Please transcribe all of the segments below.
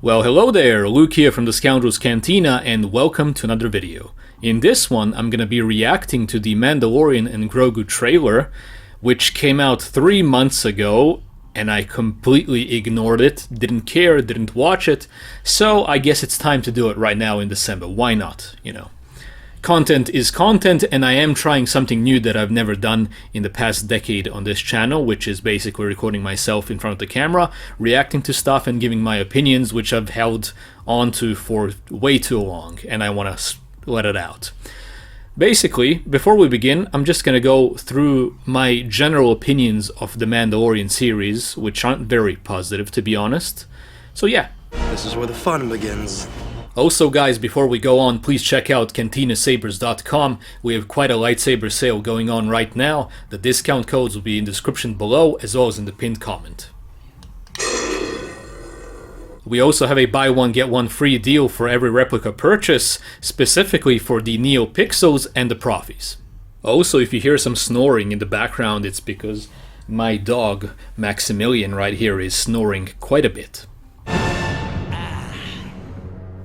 Well, hello there, Luke here from the Scoundrel's Cantina, and welcome to another video. In this one, I'm gonna be reacting to the Mandalorian and Grogu trailer, which came out 3 months ago, and I completely ignored it, didn't care, didn't watch it, so I guess it's time to do it right now in December. Why not, you know? Content is content, and I am trying something new that I've never done in the past decade on this channel, which is basically recording myself in front of the camera, reacting to stuff and giving my opinions, which I've held onto for way too long, and I want to let it out. Basically, before we begin, I'm just going to go through my general opinions of the Mandalorian series, which aren't very positive, to be honest. So yeah. This is where the fun begins. Also guys, before we go on, please check out CantinaSabers.com. We have quite a lightsaber sale going on right now. The discount codes will be in the description below, as well as in the pinned comment. We also have a buy one get one free deal for every replica purchase, specifically for the Neo Pixels and the Proffies. Also, if you hear some snoring in the background, it's because my dog, Maximilian, right here is snoring quite a bit.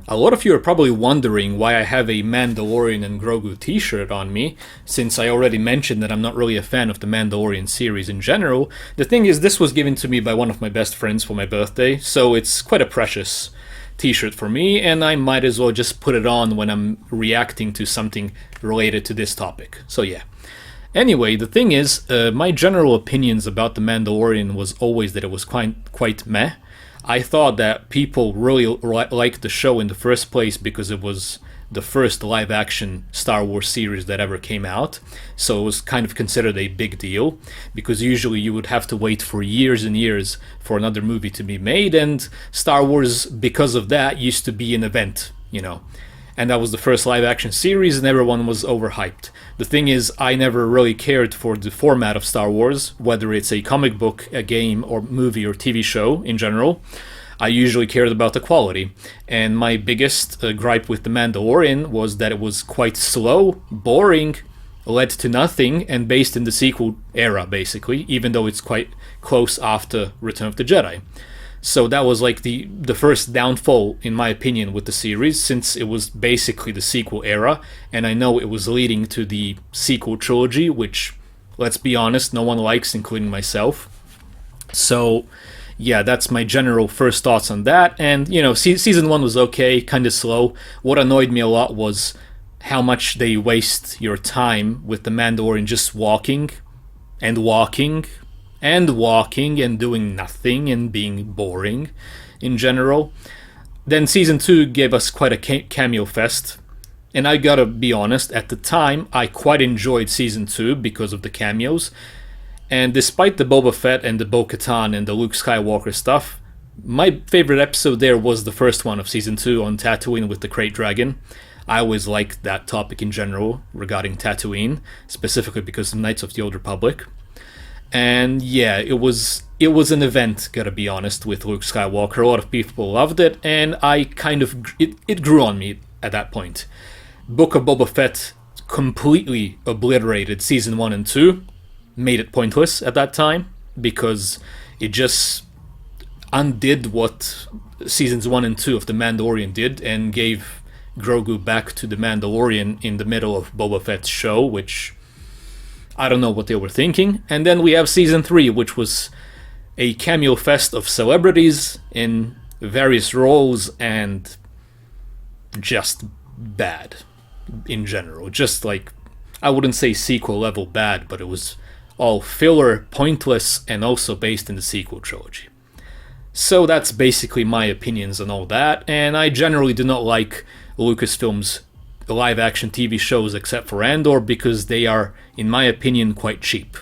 A lot of you are probably wondering why I have a Mandalorian and Grogu t-shirt on me, since I already mentioned that I'm not really a fan of the Mandalorian series in general. The thing is, this was given to me by one of my best friends for my birthday, so it's quite a precious t-shirt for me, and I might as well just put it on when I'm reacting to something related to this topic. So yeah. Anyway, the thing is, my general opinions about the Mandalorian was always that it was quite meh. I thought that people really liked the show in the first place because it was the first live-action Star Wars series that ever came out, so it was kind of considered a big deal, because usually you would have to wait for years and years for another movie to be made, and Star Wars, because of that, used to be an event, you know. And that was the first live-action series, and everyone was overhyped. The thing is, I never really cared for the format of Star Wars, whether it's a comic book, a game, or movie or TV show in general. I usually cared about the quality. And my biggest gripe with The Mandalorian was that it was quite slow, boring, led to nothing, and based in the sequel era, basically, even though it's quite close after Return of the Jedi. So that was like the first downfall, in my opinion, with the series, since it was basically the sequel era, and I know it was leading to the sequel trilogy, which, let's be honest, no one likes, including myself. So yeah, that's my general first thoughts on that, and you know, season 1 was okay, kinda slow. What annoyed me a lot was how much they waste your time with the Mandalorian just walking and walking and walking and doing nothing and being boring in general. Then season 2 gave us quite a cameo fest, and I gotta be honest, at the time I quite enjoyed season 2 because of the cameos, and despite the Boba Fett and the Bo-Katan and the Luke Skywalker stuff, my favorite episode there was the first one of season 2 on Tatooine with the Krayt Dragon. I always liked that topic in general regarding Tatooine, specifically because of Knights of the Old Republic. And yeah, it was an event, gotta be honest, with Luke Skywalker. A lot of people loved it, and I kind of it grew on me at that point. Book of Boba Fett completely obliterated season 1 and 2, made it pointless at that time, because it just undid what seasons 1 and 2 of The Mandalorian did, and gave Grogu back to The Mandalorian in the middle of Boba Fett's show, which I don't know what they were thinking. And then we have season 3, which was a cameo fest of celebrities in various roles, and just bad in general. Just like, I wouldn't say sequel level bad, but it was all filler, pointless, and also based in the sequel trilogy. So that's basically my opinions on all that, and I generally do not like Lucasfilm's live-action TV shows except for Andor, because they are, in my opinion, quite cheap.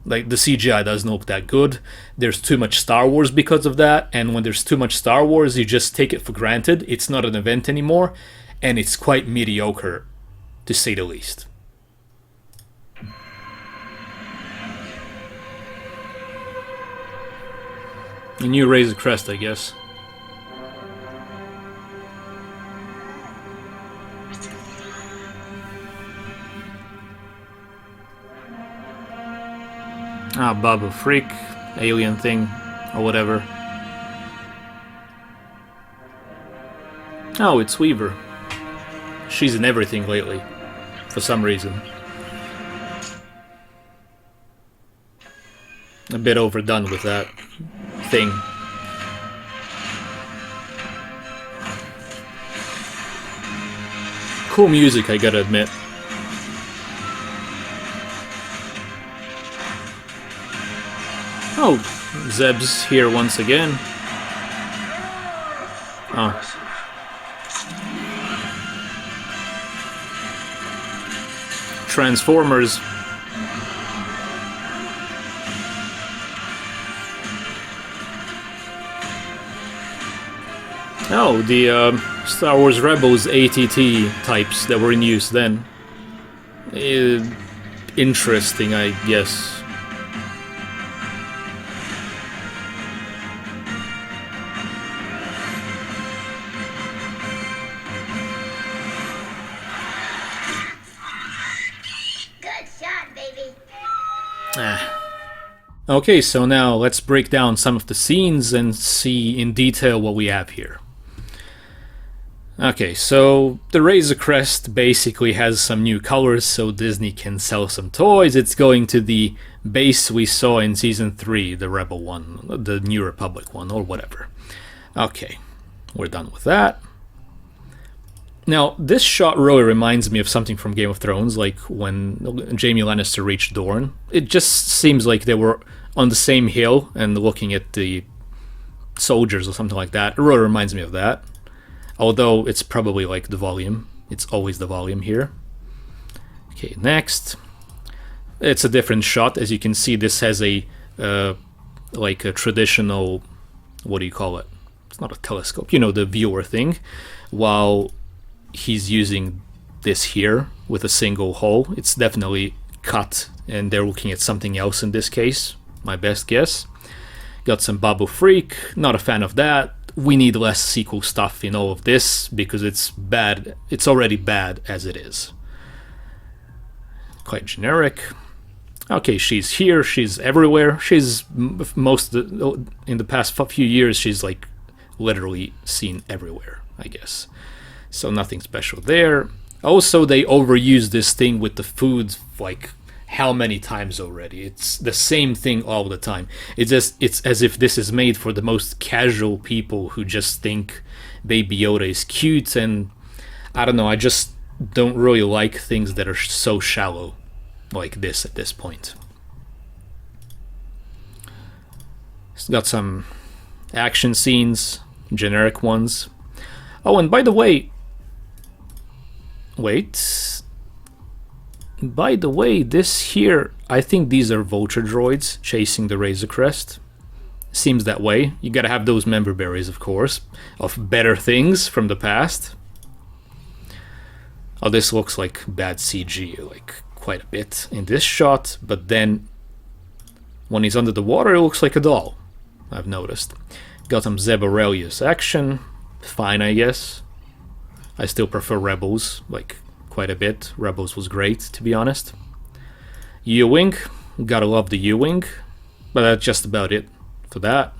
Like, the CGI doesn't look that good, there's too much Star Wars because of that, and when there's too much Star Wars, you just take it for granted, it's not an event anymore, and it's quite mediocre, to say the least. A new Razor Crest, I guess. Ah, Baba Freak, alien thing, or whatever. Oh, it's Weaver. She's in everything lately, for some reason. A bit overdone with that thing. Cool music, I gotta admit. Oh, Zeb's here once again. Oh. Transformers. Oh, the Star Wars Rebels ATT types that were in use then. Interesting, I guess. Good shot, baby. Okay, so now let's break down some of the scenes and see in detail what we have here. Okay, so the Razor Crest basically has some new colors so Disney can sell some toys. It's going to the base we saw in Season 3, the Rebel one, the New Republic one, or whatever. Okay, we're done with that. Now, this shot really reminds me of something from Game of Thrones, like when Jaime Lannister reached Dorne. It just seems like they were on the same hill and looking at the soldiers or something like that. It really reminds me of that. Although it's probably like the volume. It's always the volume here. Okay, next. It's a different shot. As you can see, this has a like a traditional, what do you call it? It's not a telescope, you know, the viewer thing. While he's using this here with a single hole. It's definitely cut and they're looking at something else in this case. My best guess. Got some Babu Freak. Not a fan of that. We need less sequel stuff in all of this because it's bad. It's already bad as it is. Quite generic. Okay, she's here. She's everywhere. She's in the past few years. She's like literally seen everywhere, I guess. So nothing special there. Also, they overused this thing with the food like how many times already? It's the same thing all the time. It's as if this is made for the most casual people who just think Baby Yoda is cute, and I don't know, I just don't really like things that are so shallow like this at this point. It's got some action scenes, generic ones. Oh, and by the way, this here, I think these are vulture droids chasing the Razor Crest. Seems that way. You gotta have those member berries, of course, of better things from the past. Oh, this looks like bad CG, like quite a bit in this shot, but then when he's under the water, it looks like a doll, I've noticed. Got some Zeb Aurelius action. Fine, I guess. I still prefer Rebels, like, quite a bit. Rebels was great, to be honest. U-Wing, gotta love the U-Wing, but that's just about it for that.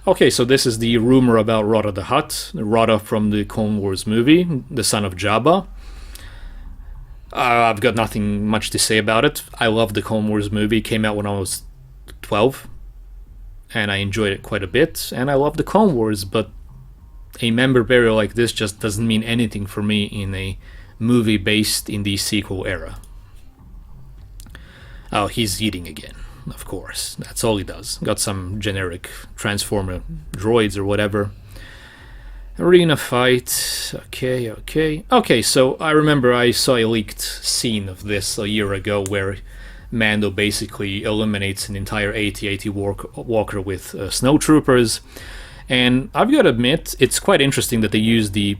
Okay, so this is the rumor about Rada the Hutt, Rada from the Clone Wars movie, the son of Jabba. I've got nothing much to say about it. I love the Clone Wars movie. It came out when I was 12, and I enjoyed it quite a bit, and I love the Clone Wars, but a member burial like this just doesn't mean anything for me in a movie based in the sequel era. Oh, he's eating again, of course. That's all he does. Got some generic Transformer droids or whatever. Arena fight. Okay, so I remember I saw a leaked scene of this a year ago where Mando basically eliminates an entire AT-AT walker with snowtroopers. And I've got to admit, it's quite interesting that they use the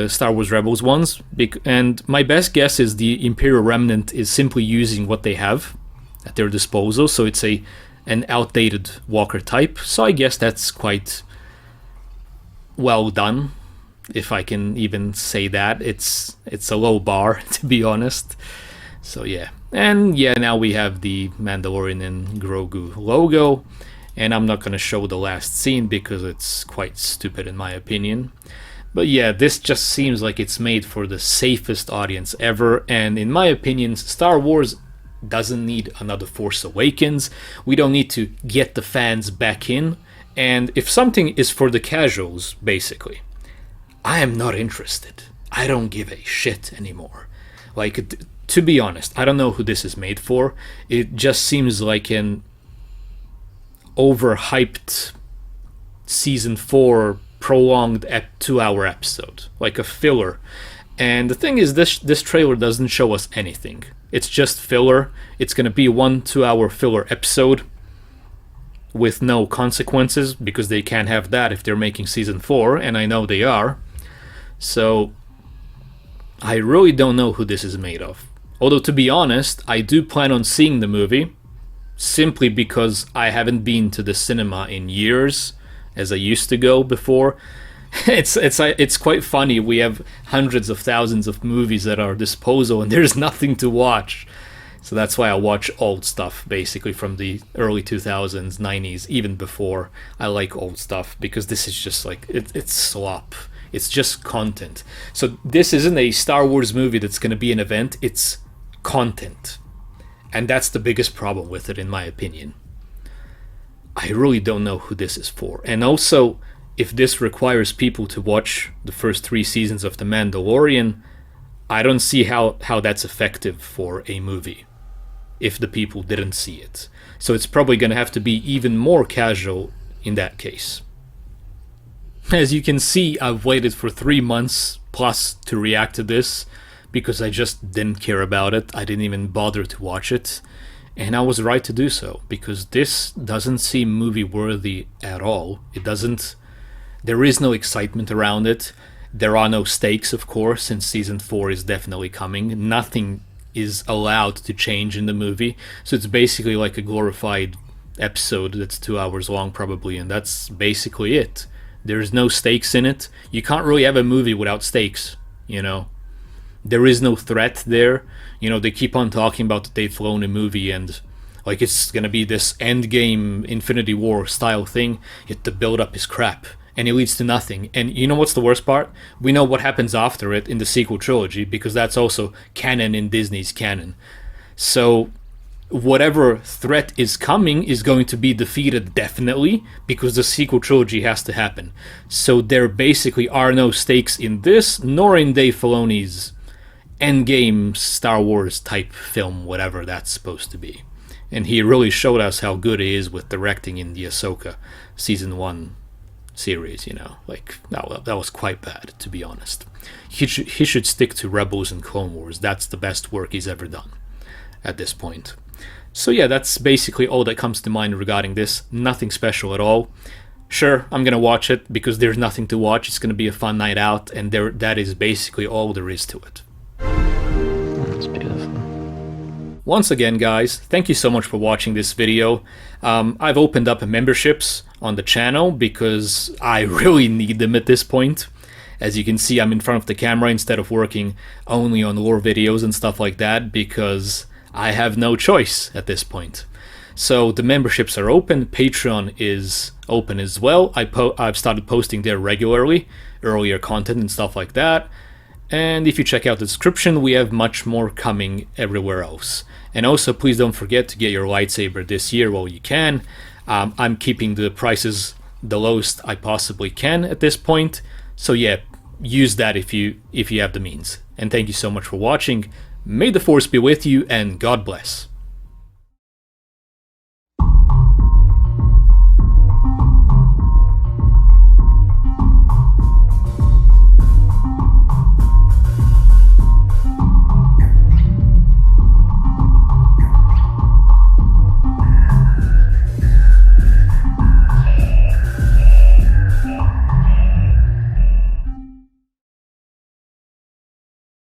Star Wars Rebels ones. And my best guess is the Imperial Remnant is simply using what they have at their disposal. So it's an outdated walker type. So I guess that's quite well done, if I can even say that. It's a low bar, to be honest. So yeah. And yeah, now we have the Mandalorian and Grogu logo. and I'm not gonna show the last scene because it's quite stupid in my opinion. But yeah, this just seems like it's made for the safest audience ever, and in my opinion, Star Wars doesn't need another Force Awakens. We don't need to get the fans back in, and if something is for the casuals, basically, I am not interested. I don't give a shit anymore. Like, to be honest, I don't know who this is made for. It just seems like an overhyped season 4 prolonged 2-hour episode, like a filler. And the thing is, this trailer doesn't show us anything. It's just filler. It's gonna be 1 2-hour filler episode with no consequences, because they can't have that if they're making season 4, and I know they are. So I really don't know who this is made of. Although, to be honest, I do plan on seeing the movie, simply because I haven't been to the cinema in years, as I used to go before. It's quite funny. We have hundreds of thousands of movies at our disposal, and there's nothing to watch. So that's why I watch old stuff, basically from the early 2000s, 90s, even before. I like old stuff because this is just like, it's slop. It's just content. So this isn't a Star Wars movie that's going to be an event, it's content. And that's the biggest problem with it, in my opinion. I really don't know who this is for. And also, if this requires people to watch the first 3 seasons of The Mandalorian, I don't see how that's effective for a movie if the people didn't see it. So it's probably going to have to be even more casual in that case. As you can see, I've waited for 3 months plus to react to this because I just didn't care about it. I didn't even bother to watch it. And I was right to do so, because this doesn't seem movie worthy at all. It doesn't. There is no excitement around it. There are no stakes, of course, since season 4 is definitely coming. Nothing is allowed to change in the movie. So it's basically like a glorified episode that's 2 hours long probably, and that's basically it. There's no stakes in it. You can't really have a movie without stakes, you know. There is no threat there. You know, they keep on talking about the Dave Filoni movie and like it's gonna be this endgame Infinity War style thing, yet the build-up is crap. And it leads to nothing. And you know what's the worst part? We know what happens after it in the sequel trilogy, because that's also canon in Disney's canon. So whatever threat is coming is going to be defeated definitely, because the sequel trilogy has to happen. So there basically are no stakes in this, nor in Dave Filoni's endgame Star Wars type film, whatever that's supposed to be. And he really showed us how good he is with directing in the Ahsoka season 1 series, you know. Like, that was quite bad, to be honest. He should stick to Rebels and Clone Wars. That's the best work he's ever done at this point. So yeah, that's basically all that comes to mind regarding this. Nothing special at all. Sure, I'm gonna watch it because there's nothing to watch. It's gonna be a fun night out, and that is basically all there is to it. That's beautiful. Once again, guys, thank you so much for watching this video. I've opened up memberships on the channel because I really need them at this point. As you can see, I'm in front of the camera instead of working only on lore videos and stuff like that, because I have no choice at this point. So the memberships are open. Patreon is open as well. I've started posting there regularly, earlier content and stuff like that. And if you check out the description, we have much more coming everywhere else. And also, please don't forget to get your lightsaber this year while you can. I'm keeping the prices the lowest I possibly can at this point. So yeah, use that if you have the means. And thank you so much for watching. May the Force be with you, and God bless.